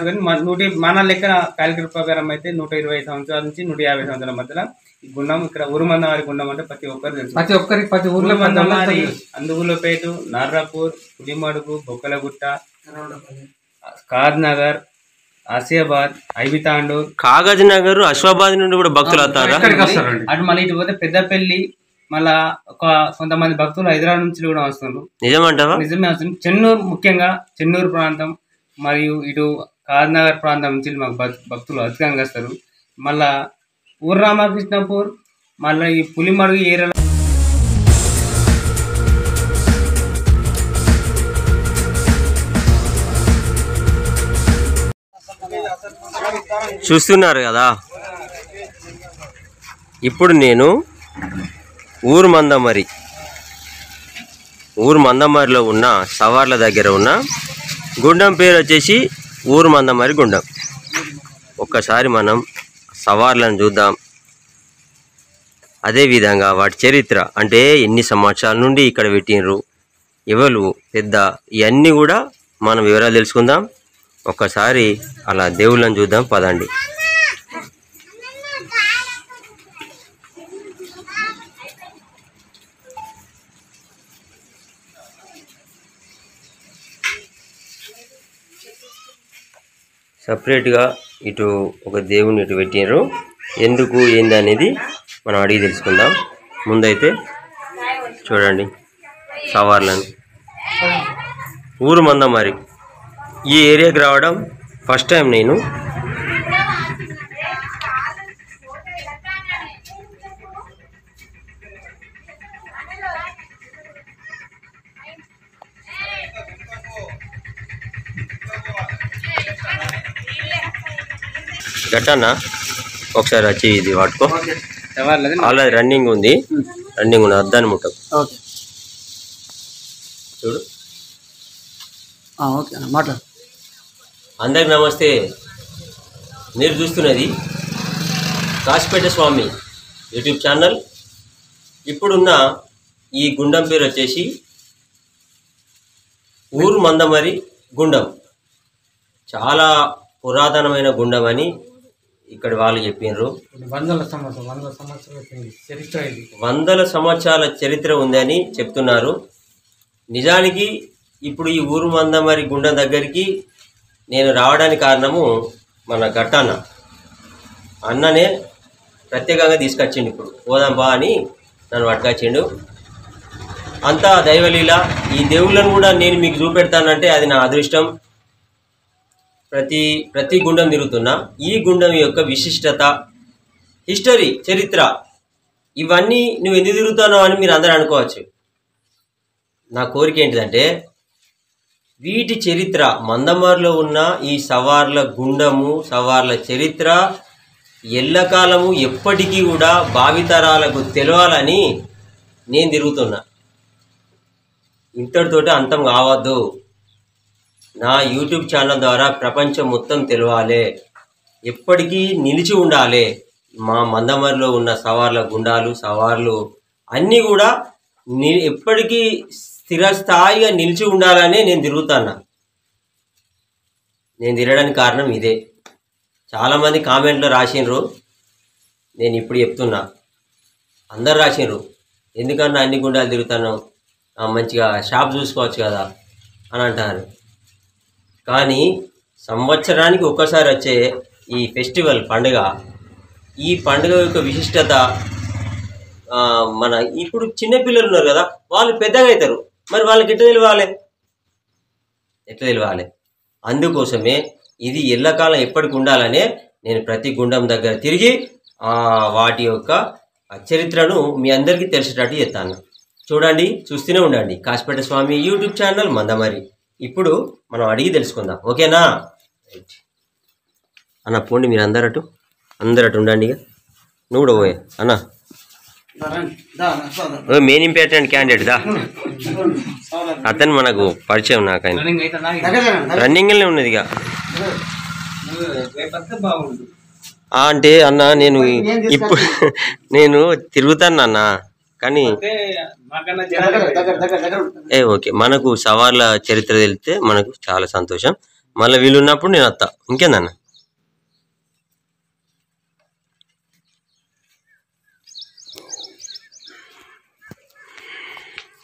మన లెక్క క్యాలిక్యులేటర్ ప్రకారం అయితే 120 సంవత్సరాల నుంచి 150 సంవత్సరాల మధ్యలో ఈ గుండం ఇక్కడ ఊరుమందమారి గుండం అంటే ప్రతి ఒక్కరు తెలుసు. ప్రతి ఊర్లో మందమారి, అందుగులపేట, నార్రాపూర్, పులిమడుగు, బొక్కలగుట్ట, కాజ్నగర్, ఆసియాబాద్, ఐబితాండూర్, కాగజ్ నగర్, అశ్వాబాద్ నుండి కూడా భక్తులు వస్తారా? అటు మళ్ళీ ఇటు పోతే పెద్దపల్లి, మళ్ళా కొంతమంది భక్తులు హైదరాబాద్ నుంచి కూడా వస్తున్నారు. నిజమంటావా? నిజమే వస్తుంది. చెన్నూరు, ముఖ్యంగా చెన్నూరు ప్రాంతం మరియు ఇటు కాజ్నగర్ ప్రాంతం నుంచి మాకు భక్తులు అధికంగా వస్తారు. మళ్ళా ఊరు రామకృష్ణపూర్, మళ్ళీ ఈ పులిమడుగు ఏరియాలో చూస్తున్నారు కదా. ఇప్పుడు నేను ఊరు మందమరిలో ఉన్న సవార్ల దగ్గర ఉన్న గుండం పేరు వచ్చేసి ఊరు మందమరి గుండం. ఒక్కసారి మనం సవార్లను చూద్దాం. అదేవిధంగా వాటి చరిత్ర, అంటే ఎన్ని సంవత్సరాల నుండి ఇక్కడ పెట్టినరు, ఎవరు పెద్ద, ఇవన్నీ కూడా మనం వివరాలు తెలుసుకుందాం. ఒక్కసారి అలా దేవుళ్ళని చూద్దాం పదండి. సపరేట్గా ఇటు ఒక దేవుని ఇటు పెట్టినారు. ఎందుకు ఏంది అనేది మనం అడిగి తెలుసుకుందాం. ముందైతే చూడండి సవార్లను. ఊరు మందమరి ఈ ఏరియాకి రావడం ఫస్ట్ టైం నేను. గట్టన్నా ఒకసారి వచ్చి ఇది వాడుకో. ఆల్రెడీ రన్నింగ్ ఉంది అద్దాన్ని ముట్టం చూడు. అందరికి నమస్తే. మీరు చూస్తున్నది కాశీపేట స్వామి యూట్యూబ్ ఛానల్. ఇప్పుడున్న ఈ గుండం పేరు వచ్చేసి ఊరు మందమరి గుండం. చాలా పురాతనమైన గుండం అని ఇక్కడ వాళ్ళు చెప్పినారు. 100 సంవత్సరాల చరిత్ర ఉందని చెప్తున్నారు. నిజానికి ఇప్పుడు ఈ ఊరు మందమరి గుండం దగ్గరికి నేను రావడానికి కారణము మన గట్టన్న అన్ననే ప్రత్యేకంగా తీసుకొచ్చిండు. ఇప్పుడు పోదాం బా అని నన్ను పట్టుకొచ్చిండు. అంతా దైవలీల. ఈ దేవుళ్ళను కూడా నేను మీకు చూపెడతానంటే అది నా అదృష్టం. ప్రతి గుండం తిరుగుతున్నా. ఈ గుండం యొక్క విశిష్టత, హిస్టరీ, చరిత్ర, ఇవన్నీ నువ్వు ఎందుకు తిరుగుతున్నావు అని మీరు అందరూ అనుకోవచ్చు. నా కోరిక ఏంటిదంటే వీటి చరిత్ర, మందమరిలో ఉన్న ఈ సవార్ల గుండము, సవార్ల చరిత్ర ఎల్లకాలము ఎప్పటికీ కూడా భావితరాలకు తెలవాలని నేను తిరుగుతున్నా. ఇంతటితోటి అంతం కావద్దు. నా యూట్యూబ్ ఛానల్ ద్వారా ప్రపంచం మొత్తం తెలవాలి, ఎప్పటికీ నిలిచి ఉండాలి. మా మందమరిలో ఉన్న సవార్ల గుండాలు, సవార్లు అన్నీ కూడా ఎప్పటికీ స్థిరస్థాయిగా నిలిచి ఉండాలని నేను తిరుగుతాను. నేను తిరగడానికి కారణం ఇదే. చాలామంది కామెంట్లో రాసినారు. నేను ఇప్పుడు చెప్తున్నా, అందరు రాసినారు ఎందుకన్నా అన్ని గుండాలు తిరుగుతాను, మంచిగా షాప్ చూసుకోవచ్చు కదా అని అంటారు. కానీ సంవత్సరానికి ఒక్కసారి వచ్చే ఈ ఫెస్టివల్ పండుగ, ఈ పండుగ యొక్క విశిష్టత, మన ఇప్పుడు చిన్నపిల్లలు ఉన్నారు కదా, వాళ్ళు పెద్దగా అవుతారు. మరి వాళ్ళకి ఎట్లా తెలియాలి? అందుకోసమే ఇది ఎల్లకాలం ఎప్పటికి ఉండాలనే నేను ప్రతి గుండం దగ్గర తిరిగి వాటి యొక్క చరిత్రను మీ అందరికీ తెలిసేటట్టు చెప్తాను. చూడండి, చూస్తూనే ఉండండి కాశీపేట స్వామి యూట్యూబ్ ఛానల్ మందమరి. ఇప్పుడు మనం అడిగి తెలుసుకుందాం, ఓకేనా? అన్న పోండి, మీరు అందరటు ఉండండి. ఇక నువ్వు కూడా పోయే అన్న, మెయిన్ ఇంపార్టెంట్ క్యాండిడేట్ దా. అతను మనకు పరిచయం. నాకు ఆయన రన్నింగ్లోనే ఉన్నది. ఇక అంటే అన్న నేను తిరుగుతాను అన్న, కానీ ఓకే, మనకు సవార్ల చరిత్ర తెలిస్తే మనకు చాలా సంతోషం. మళ్ళీ వీలు ఉన్నప్పుడు నేను వస్తా. ఇంకేందన్న?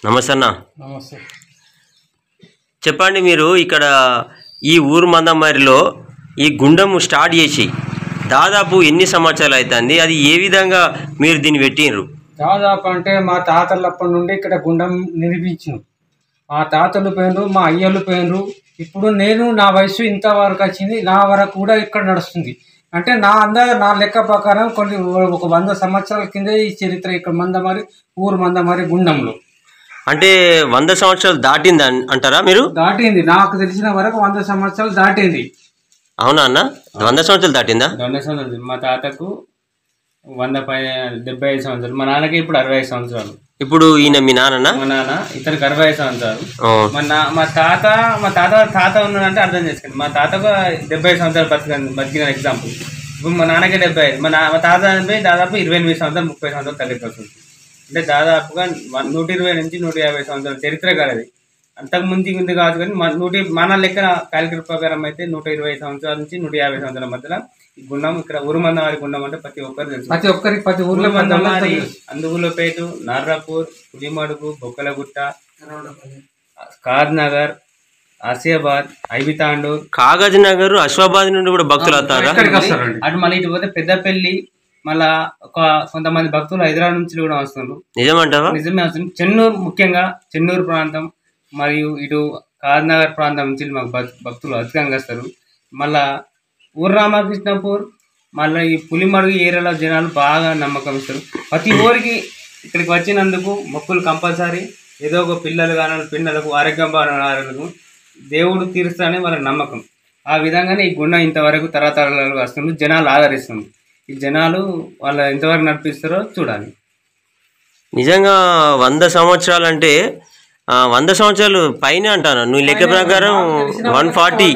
నమస్తే అన్న. నమస్తే. చెప్పండి, మీరు ఇక్కడ ఈ ఊరు మందమరిలో ఈ గుండం స్టార్ట్ చేసి దాదాపు ఎన్ని సంవత్సరాలు అవుతుంది? అది ఏ విధంగా మీరు దీన్ని పెట్టినరు? దాదాపు అంటే మా తాతలప్పటి నుండి ఇక్కడ గుండం నిర్మించిన. మా తాతలు పోయినరు, మా అయ్యలు పోయినరు. ఇప్పుడు నేను నా వయసు ఇంతవరకు వచ్చింది, నా వరకు కూడా ఇక్కడ నడుస్తుంది. అంటే నా లెక్క ప్రకారం కొన్ని ఒక 100 సంవత్సరాల కింద ఈ చరిత్ర ఇక్కడ మందమరి ఊరు మందమరి గుండంలో. అంటే 100 సంవత్సరాలు దాటింది అంటారా మీరు? దాటింది, నాకు తెలిసిన వరకు 100 సంవత్సరాలు దాటింది. అవునా అన్న? 100 సంవత్సరాలు దాటిందా? 100 సంవత్సరాలు. మా తాతకు 175 సంవత్సరాలు, మా నాన్నకి ఇప్పుడు 65 సంవత్సరాలు. ఇప్పుడు ఈయన మీ నాన్న? మా నాన్న ఇతనికి 65 సంవత్సరాలు. మా తాత ఉన్నాడంటే అర్థం చేసుకోండి. మా తాతకు 70 సంవత్సరాలు బతికిన ఎగ్జాంపుల్. ఇప్పుడు మా నాన్నకి 75, మా తాత చనిపోయి దాదాపు 28 సంవత్సరాలు 30 సంవత్సరాలు తగ్గిపోతుంది వస్తుంది. అంటే దాదాపుగా 120 నుంచి 150 సంవత్సరాల చరిత్ర కలది. అంతకు ముందు కాదు, కానీ మన లెక్క క్యాలిక్యులేటర్ ప్రకారం అయితే 120 సంవత్సరాల నుంచి 150 సంవత్సరాల మధ్యలో ఈ గుండం, ఇక్కడ ఉరుమందవారి గుండం అంటే ప్రతి ఒక్కరు తెలుసు. ప్రతి ఊర్లో మందమారి, అందుగులపేట, నార్రాపూర్, పులిమడుగు, బొక్కలగుట్ట, కాద్ నగర్, ఆసియాబాద్, ఐబితాండూర్, కాగజ్ నగర్, అశ్వాబాద్ నుండి కూడా భక్తులు వస్తారా? అటు మళ్ళీ ఇటు పోతే పెద్దపల్లి, మళ్ళా కొంతమంది భక్తులు హైదరాబాద్ నుంచి కూడా వస్తున్నారు. నిజమంటావా? నిజమే వస్తుంది. చెన్నూరు, ముఖ్యంగా చెన్నూరు ప్రాంతం మరియు ఇటు కాద్నగర్ ప్రాంతం నుంచి మాకు భక్తులు అధికంగా వస్తారు. మళ్ళా ఊరు రామకృష్ణపూర్, మళ్ళీ ఈ పులిమడుగు ఏరియాలో జనాలు బాగా నమ్మకం ఇస్తారు. ప్రతి ఊరికి ఇక్కడికి వచ్చినందుకు మొక్కులు కంపల్సరీ. ఏదో ఒక పిల్లలు కానీ పిల్లలకు ఆరోగ్యం బాగా దేవుడు తీరుస్తానని వాళ్ళ నమ్మకం. ఆ విధంగానే ఈ గుండం ఇంతవరకు తరతరాలు వస్తుంది, జనాలు ఆదరిస్తుంది. ఈ జనాలు వాళ్ళ ఎంతవరకు నడిపిస్తారో చూడాలి. నిజంగా 100 సంవత్సరాలు అంటే 100 సంవత్సరాలు పైన అంటాను. నువ్వు లెక్క ప్రకారం 140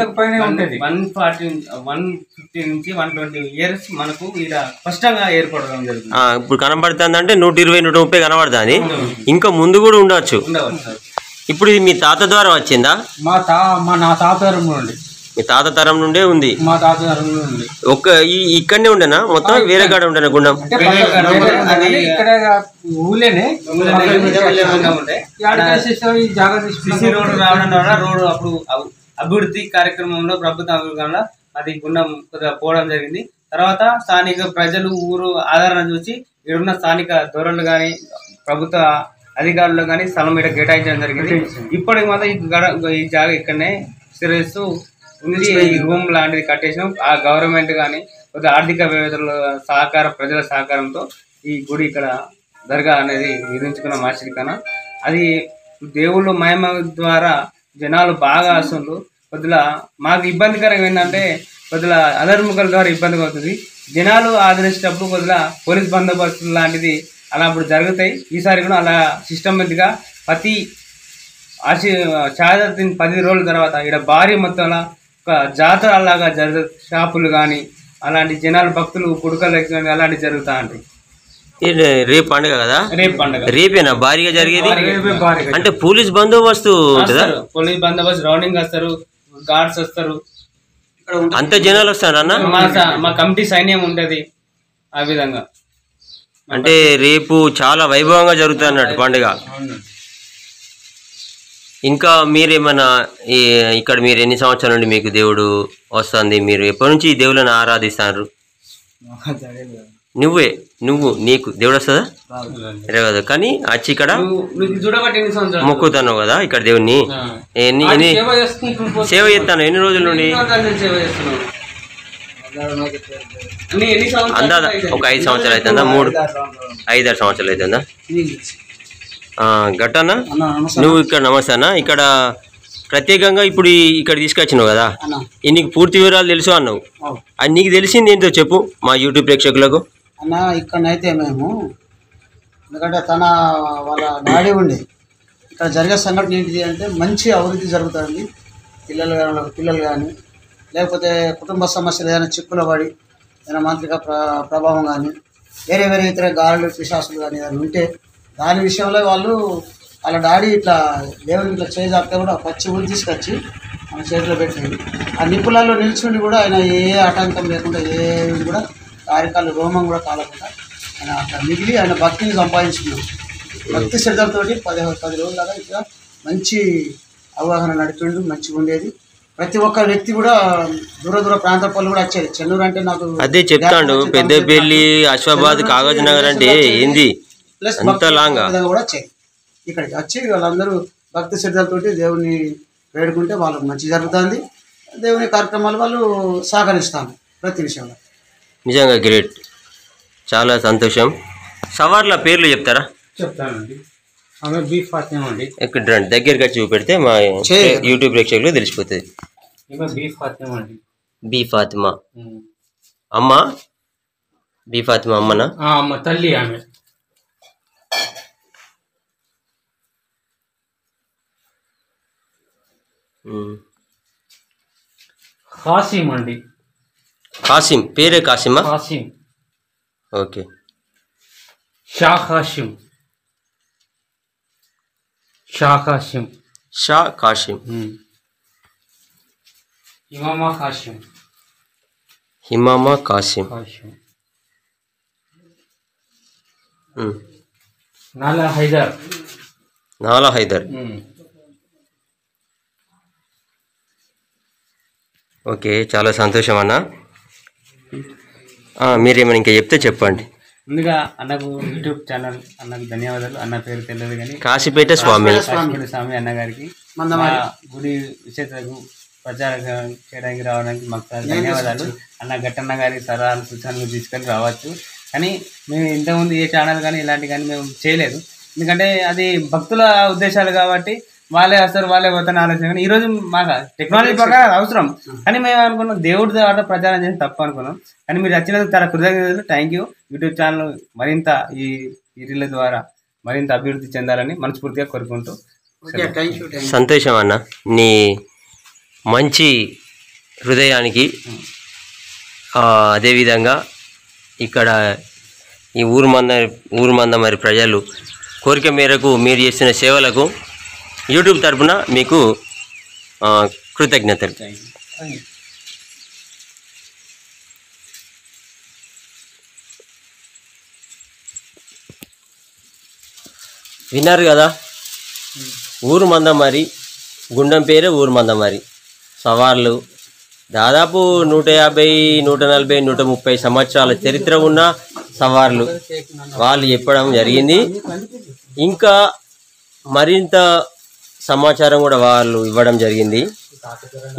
నుంచి 120 ఇయర్స్ మనకు ఇక్కడ స్పష్టంగా ఏర్పడడం జరుగుతుంది. ఇప్పుడు కనబడుతుంది అంటే 120, 130 కనబడుతుంది. ఇంకా ముందు కూడా ఉండవచ్చు. ఇప్పుడు ఇది మీ తాత ద్వారా వచ్చిందా? నా తాత తరం నుండి. మీ తాత తరం నుండే ఉంది. మా తాత తరం నుండి ఇక్కడనే ఉండేనా? మొత్తం వేరే కాడ ఉండేనా గుండం? ఇక్కడ ఊళ్ళేనే రోడ్డు రావడం ద్వారా రోడ్డు అప్పుడు అభివృద్ధి కార్యక్రమంలో ప్రభుత్వం వల్ల అది గుండం కొద్దిగా పోవడం జరిగింది. తర్వాత స్థానిక ప్రజలు ఊరు ఆదరణ చూసి ఇక్కడున్న స్థానిక దొరలు కానీ ప్రభుత్వ అధికారులు కానీ స్థలం ఇక్కడ కేటాయించడం జరిగింది. ఇప్పటికి మాత్రం ఈ జాగా ఇక్కడనే స్థిరిస్తూ ఉంది. ఈ రూమ్ లాంటిది కట్టేసినాం. ఆ గవర్నమెంట్ కానీ కొద్దిగా ఆర్థిక వ్యవస్థల సహకారం, ప్రజల సహకారంతో ఈ గుడి ఇక్కడ దర్గా అనేది నిర్మించుకున్న మాస్టర్. అది దేవుళ్ళు మహిమ ద్వారా జనాలు బాగా వస్తుండ్రు. కొద్దిగా మాకు ఇబ్బందికరంగా ఏంటంటే కొద్దిగా అదర్ముఖల ద్వారా ఇబ్బందిగా అవుతుంది. జనాలు ఆదరించేటప్పుడు కొద్దిగా పోలీస్ బందోబస్తు లాంటిది అలా అప్పుడు జరుగుతాయి. ఈసారి కూడా అలా సిస్టమేటిక్గా ప్రతి షహాదత్ 10 రోజుల తర్వాత ఇక్కడ భారీ మొత్తంలో ఒక జాతర అలాగా షాపులు కానీ అలాంటి జనాలు భక్తులు కుడుకలు కానీ అలాంటివి జరుగుతూ ఉంటాయి. రేపు పండుగ కదా? రేపు పండుగ రేపేనా భారీగా జరిగేది? అంటే పోలీస్ బందోబస్తు ఉంటుందా? పోలీస్ బందోబస్తు రౌండింగ్ వస్తారు, గార్డ్స్ వస్తారు, అంత జనాలు వస్తారు అన్న. మా కమిటీ సైన్యం ఉంటది. ఆ విధంగా అంటే రేపు చాలా వైభవంగా జరుగుతుంది అన్నట్టు పండుగ. ఇంకా మీరేమన్నా ఇక్కడ మీరు ఎన్ని సంవత్సరాల నుండి మీకు దేవుడు వస్తుంది? మీరు ఎప్పటి నుంచి ఈ దేవుళ్ళని ఆరాధిస్తారు? నీకు దేవుడు వస్తుందా? కదా, కానీ వచ్చి ఇక్కడ మొక్కుతాను కదా ఇక్కడ దేవుణ్ణి. సేవ చేస్తాను. ఎన్ని రోజుల నుండి? అందాదా ఒక 5 సంవత్సరాలు అవుతుందా? 5-6 సంవత్సరాలు అవుతుందా? గట్టనా నువ్వు ఇక్కడ నమస్తే అన్న. ఇక్కడ ప్రత్యేకంగా ఇప్పుడు ఇక్కడ తీసుకొచ్చినావు కదా, నీకు పూర్తి వివరాలు తెలుసు అన్నావు. అది నీకు తెలిసింది ఏంటో చెప్పు మా యూట్యూబ్ ప్రేక్షకులకు. అన్న ఇక్కడనైతే మేము ఎందుకంటే వాళ్ళ డాడీ ఉండి ఇక్కడ జరిగే సంఘటన ఏంటిది అంటే మంచి అభివృద్ధి జరుగుతుంది. పిల్లలు కానీ లేకపోతే కుటుంబ సమస్యలు ఏదైనా చిక్కుల పడి ఏదైనా మాంత్రిక ప్రభావం కానీ వేరే ఇతర గాలులు పిశాసులు కానీ ఏదైనా ఉంటే దాని విషయంలో వాళ్ళ డాడీ ఇట్లా దేవుడికి ఇట్లా చేజాపితే కూడా పచ్చి ఊరు తీసుకొచ్చి మన చేతిలో పెట్టింది. ఆ నిప్పులలో నిల్చుండి కూడా ఆయన ఏ ఆటంకం లేకుండా ఏది కూడా కార్యకాలు రోమం కూడా కాలకుండా ఆయన అక్కడ మిగిలి ఆయన భక్తిని సంపాదించుకున్నాం. భక్తి శ్రద్ధలతో 10 రోజులాగా ఇక్కడ మంచి అవగాహన నడిపిండు, మంచిగా ఉండేది. ప్రతి ఒక్క వ్యక్తి కూడా దూర ప్రాంత పనులు కూడా వచ్చేది. చెన్నూరు అంటే నాకు అదే చెప్తాండు, పెద్దపల్లి, అశ్వాబాద్, కాగజ్ నగర్ అంటే ఏంది ప్లస్ అంత లాంగా కూడా వచ్చేది. ఇక్కడికి వచ్చి వాళ్ళందరూ భక్తి శ్రద్ధలతోటి దేవుని వేడుకుంటే వాళ్ళకు మంచి జరుగుతుంది. దేవుని కార్యక్రమాలు వాళ్ళు సహకరిస్తాను ప్రతి విషయంలో. నిజంగా గ్రేట్, చాలా సంతోషం. సవార్ల పేర్లు చెప్తారా? చెప్తానండి. ఆమె బి ఫాతిమా అండి. ఇక్కడ రండి, దగ్గరికి వచ్చి చూపెడితే మా యూట్యూబ్ ప్రేక్షకులు తెలిసిపోతుంది. ఈమె బి ఫాతిమా అండి. బి ఫాతిమా అమ్మ, బి ఫాతిమా అమ్మనా? అమ్మ తల్లి ఆమె. కాసిం అండి. కాసిం పేరే కాసిమా? కాసిం. ఓకే. షా కాసిం. షా కాసిం. షా కాసిం. ఇమామా కాసిం. హిమామా కాసిం. కాసిం. నాలా హైదర్. నాలా హైదర్. ఓకే, చాలా సంతోషం అన్న. మీరేమైనా ఇంకా చెప్తే చెప్పండి. ముందుగా అన్నకు యూట్యూబ్ ఛానల్ అన్నకు ధన్యవాదాలు. అన్న పేరు తెలియదు కానీ కాశీపేట స్వామి స్వామి అన్నగారికి గుడి విశేషకు ప్రచారం చేయడానికి రావడానికి మాకు చాలా ధన్యవాదాలు. అన్న గట్టన్న గారి సలహాలు సూచనలు తీసుకొని రావచ్చు. కానీ మేము ఇంతకుముందు ఏ ఛానల్ కానీ ఇలాంటి కానీ మేము చేయలేదు. ఎందుకంటే అది భక్తుల ఉద్దేశాలు కాబట్టి వాళ్ళే వస్తారు, వాళ్ళే పోతాను ఆలోచన. కానీ ఈరోజు మాకు టెక్నాలజీ ప్రకారం అవసరం, కానీ మేము అనుకున్నాం దేవుడి ద్వారా ప్రచారం చేసి తప్పు అనుకున్నాం. కానీ మీరు వచ్చినందుకు చాలా కృతజ్ఞతలు. Thank you. యూట్యూబ్ ఛానల్ మరింత ఈ రీళ్ళ ద్వారా మరింత అభివృద్ధి చెందాలని మనస్ఫూర్తిగా కోరుకుంటూ సంతోషం అన్న. నీ మంచి హృదయానికి అదేవిధంగా ఇక్కడ ఈ ఊరు మంద మరి ప్రజలు కోరిక మేరకు మీరు చేసిన సేవలకు యూట్యూబ్ తరపున మీకు కృతజ్ఞతలు. విన్నారు కదా, ఊరు మందమరి గుండం పేరే ఊరు మందమరి. సవార్లు దాదాపు 150, 140, 130 సంవత్సరాల చరిత్ర ఉన్న సవార్లు వాళ్ళు చెప్పడం జరిగింది. ఇంకా మరింత సమాచారం కూడా వాళ్ళు ఇవ్వడం జరిగింది.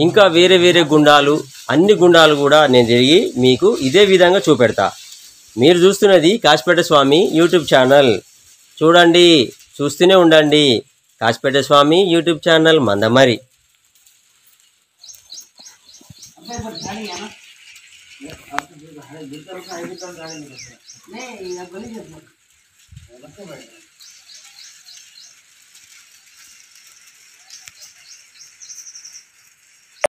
ఇంకా వేరే వేరే గుండాలు, అన్ని గుండాలు కూడా నేను తిరిగి మీకు ఇదే విధంగా చూపెడతా. మీరు చూస్తున్నది కాశీపేట స్వామి యూట్యూబ్ ఛానల్. చూడండి, చూస్తూనే ఉండండి. కాశీపేట స్వామి యూట్యూబ్ ఛానల్ మందమరి.